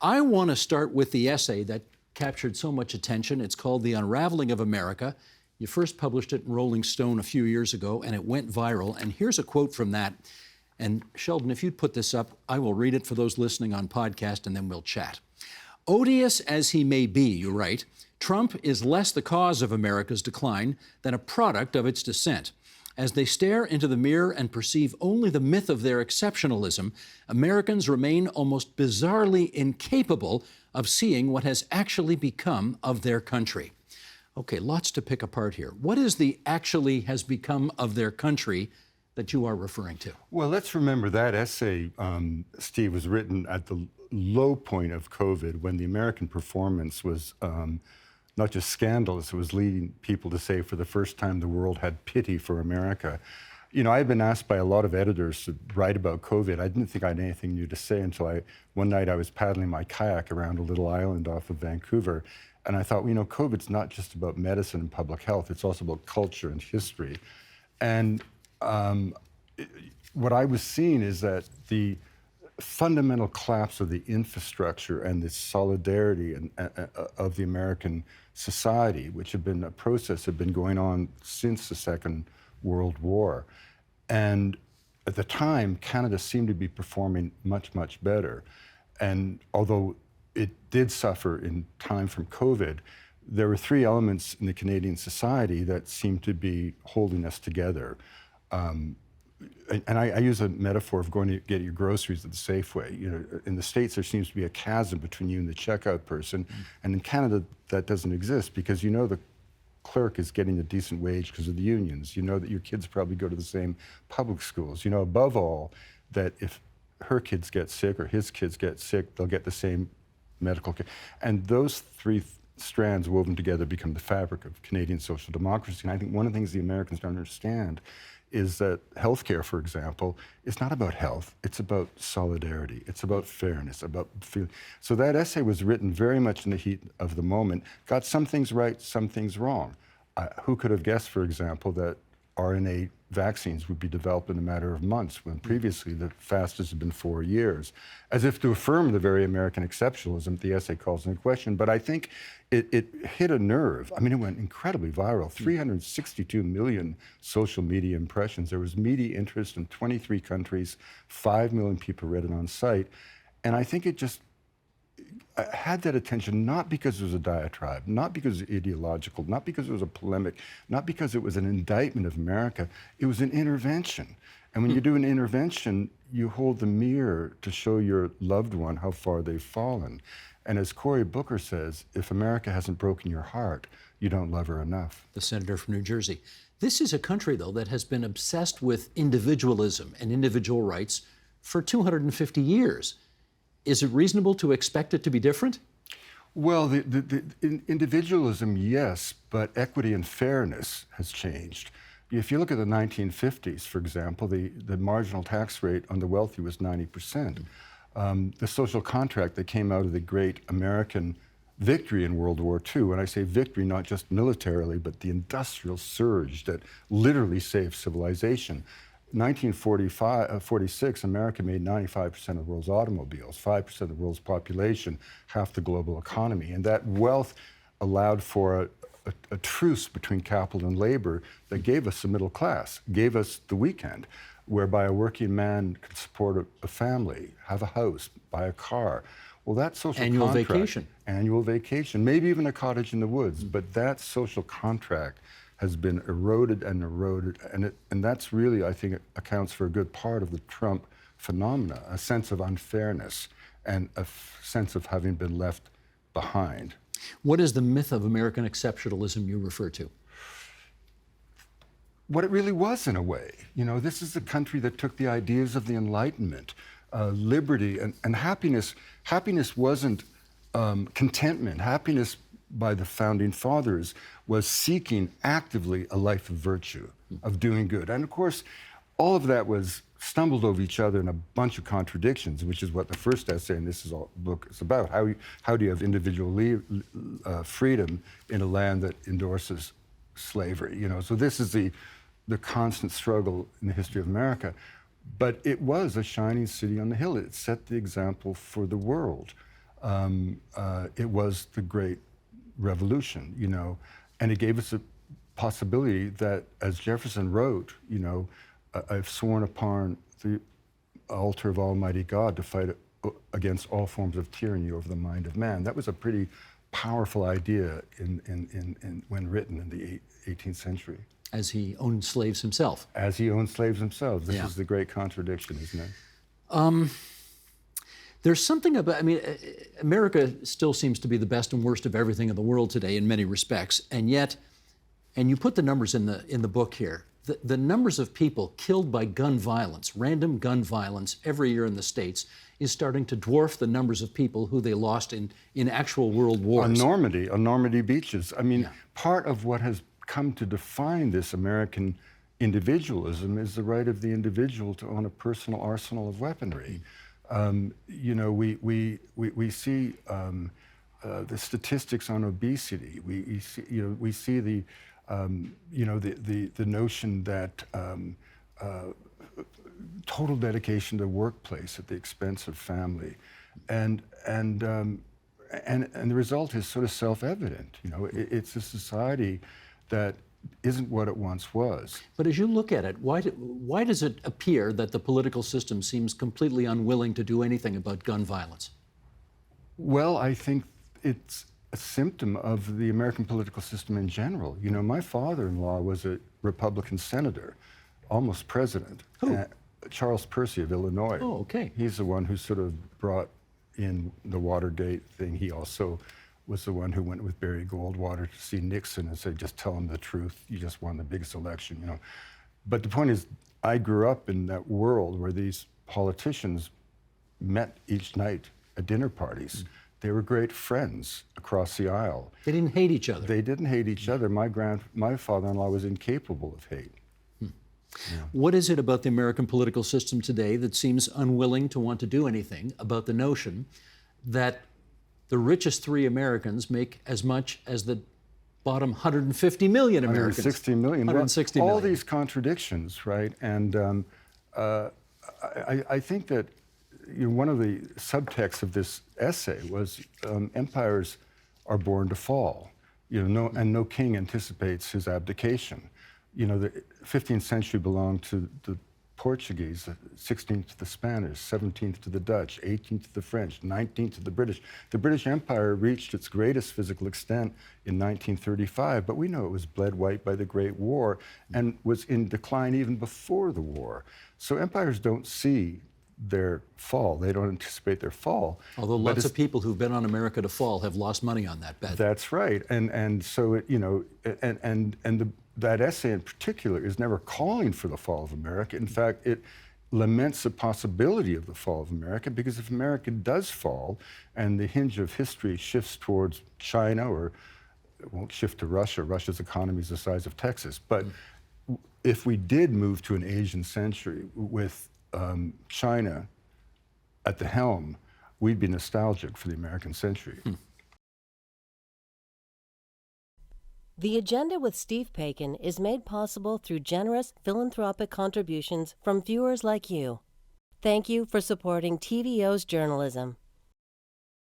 I want to start with the essay that captured so much attention. It's called The Unraveling of America. You first published it in Rolling Stone a few years ago, and it went viral. And here's a quote from that. And Sheldon, if you'd put this up, I will read it for those listening on podcast, and then we'll chat. Odious as he may be, you write, Trump is less the cause of America's decline than a product of its descent. As they stare into the mirror and perceive only the myth of their exceptionalism, Americans remain almost bizarrely incapable of seeing what has actually become of their country. Okay, lots to pick apart here. What is the actually has become of their country that you are referring to? Well, let's remember that essay, Steve, was written at the low point of COVID when the American performance was not just scandalous, it was leading people to say for the first time the world had pity for America. You know, I've been asked by a lot of editors to write about COVID. I didn't think I had anything new to say until one night I was paddling my kayak around a little island off of Vancouver, and I thought, well, you know, COVID's not just about medicine and public health, it's also about culture and history. And what I was seeing is that the fundamental collapse of the infrastructure and the solidarity of the American society, which had been a process had been going on since the Second World War. And at the time, Canada seemed to be performing much, much better. And although it did suffer in time from COVID, there were three elements in the Canadian society that seemed to be holding us together. And I use a metaphor of going to get your groceries at the Safeway. You know, in the States, there seems to be a chasm between you and the checkout person. And in Canada, that doesn't exist because you know the clerk is getting a decent wage because of the unions. You know that your kids probably go to the same public schools. You know, above all, that if her kids get sick or his kids get sick, they'll get the same medical care. And those three strands woven together become the fabric of Canadian social democracy. And I think one of the things the Americans don't understand is that healthcare, for example, is not about health. It's about solidarity. It's about fairness, about feeling. So that essay was written very much in the heat of the moment, got some things right, some things wrong. Who could have guessed, for example, that RNA vaccines would be developed in a matter of months when previously the fastest had been 4 years, as if to affirm the very American exceptionalism the essay calls into question. But I think it hit a nerve. I mean, it went incredibly viral, 362 million social media impressions. There was media interest in 23 countries, 5 million people read it on site. And I think it just had that attention not because it was a diatribe, not because it was ideological, not because it was a polemic, not because it was an indictment of America. It was an intervention. And when you do an intervention, you hold the mirror to show your loved one how far they've fallen. And as Cory Booker says, if America hasn't broken your heart, you don't love her enough. The senator from New Jersey. This is a country, though, that has been obsessed with individualism and individual rights for 250 years. Is it reasonable to expect it to be different? Well, the individualism, yes, but equity and fairness has changed. If you look at the 1950s, for example, the marginal tax rate on the wealthy was 90%. The social contract that came out of the great American victory in World War II, when I say victory, not just militarily, but the industrial surge that literally saved civilization. 1946, America made 95% of the world's automobiles, 5% of the world's population, half the global economy. And that wealth allowed for a truce between capital and labor that gave us the middle class, gave us the weekend, whereby a working man could support a family, have a house, buy a car. Well, that social annual contract, vacation. Annual vacation, maybe even a cottage in the woods, but that social contract has been eroded, and that's really, I think, accounts for a good part of the Trump phenomena, a sense of unfairness and a sense of having been left behind. What is the myth of American exceptionalism you refer to? What it really was, in a way. You know, this is a country that took the ideas of the Enlightenment, liberty and happiness. Happiness wasn't contentment. Happiness by the founding fathers was seeking actively a life of virtue, of doing good. And of course, all of that was stumbled over each other in a bunch of contradictions, which is what the first essay in this book is about. How do you have individual freedom in a land that endorses slavery? You know, so this is the constant struggle in the history of America. But it was a shining city on the hill. It set the example for the world. it was the Great Revolution, you know, and it gave us a possibility that, as Jefferson wrote, you know, I've sworn upon the altar of Almighty God to fight against all forms of tyranny over the mind of man. That was a pretty powerful idea when written in the 18th century. As he owned slaves himself. As he owned slaves himself. This Yeah. is the great contradiction, isn't it? There's something about, I mean, America still seems to be the best and worst of everything in the world today in many respects, and yet, and you put the numbers in the book here, the numbers of people killed by gun violence, random gun violence every year in the States, is starting to dwarf the numbers of people who they lost in actual world wars. On Normandy beaches. I mean, part of what has come to define this American individualism is the right of the individual to own a personal arsenal of weaponry. You know, we see the statistics on obesity. We see, you know, we see the you know, the notion that total dedication to workplace at the expense of family, and the result is sort of self-evident. You know, it's a society that isn't what it once was. But as you look at it, why does it appear that the political system seems completely unwilling to do anything about gun violence? Well, I think it's a symptom of the American political system in general. You know, my father-in-law was a Republican senator, almost president. Who? Charles Percy of Illinois. Oh, okay. He's the one who sort of brought in the Watergate thing. He also was the one who went with Barry Goldwater to see Nixon and said, just tell him the truth. You just won the biggest election, you know. But the point is, I grew up in that world where these politicians met each night at dinner parties. They were great friends across the aisle. They didn't hate each other. They didn't hate each other. My father-in-law was incapable of hate. What is it about the American political system today that seems unwilling to want to do anything about the notion that the richest 3 Americans make as much as the bottom 150 million Americans? 160 million. 160 well, million. all these contradictions, right? And I think that, you know, one of the subtexts of this essay was empires are born to fall. You know, no king anticipates his abdication. You know, the 15th century belonged to the Portuguese, 16th to the Spanish, 17th to the Dutch, 18th to the French, 19th to the British. The British Empire reached its greatest physical extent in 1935, but we know it was bled white by the Great War and was in decline even before the war. So empires don't see their fall. They don't anticipate their fall. Although lots of people who've bet on America to fall have lost money on that bet. That's right. And so, it, you know, that essay in particular is never calling for the fall of America. In fact, it laments the possibility of the fall of America, because if America does fall and the hinge of history shifts towards China, or it won't shift to Russia, Russia's economy is the size of Texas, but if we did move to an Asian century with China at the helm, we'd be nostalgic for the American century. The Agenda with Steve Paikin is made possible through generous philanthropic contributions from viewers like you. Thank you for supporting TVO's journalism.